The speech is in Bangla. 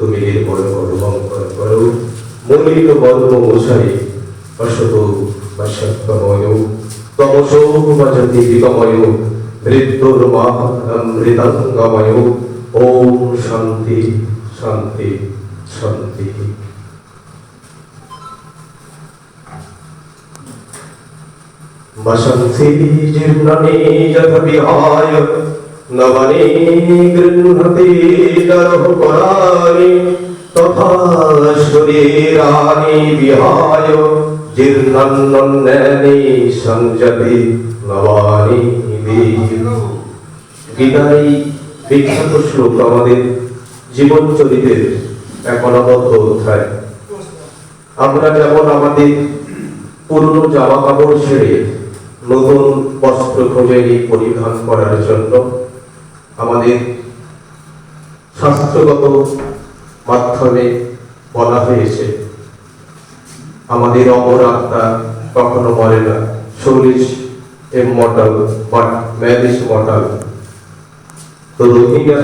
তুমি নির্মল করো, মঙ্গল করো, মলিন বর্ণ মশাই অশোক বসন্তময় তমসো ভজতি বিগময় মৃত্যুর মৃতাঙ্গময়। ওম শান্তি শান্তি শান্তি। বসন্তি জীর্ণনি যথ বিহায় নবনি গৃহ্ণতি দরহপরাণি তথা শরীরাণি বিহায় জীর্ণন্নন্যানি সংযতি নবানি। গীতার এই বিখ্যাত শ্লোক আমাদের জীবন চরিতের এক অনবদ্য অধ্যায়। আমরা যেমন আমাদের পুরনো জামা কাপড় ছেড়ে নতুন বস্ত্র খুঁজে পরিধান করার জন্য আমাদের শাস্ত্রগত মাধ্যমে বলা হয়েছে আমাদের অমর আত্মা কখনো মরে না, soul is immortal but man is mortal। তো রোহিঙ্গা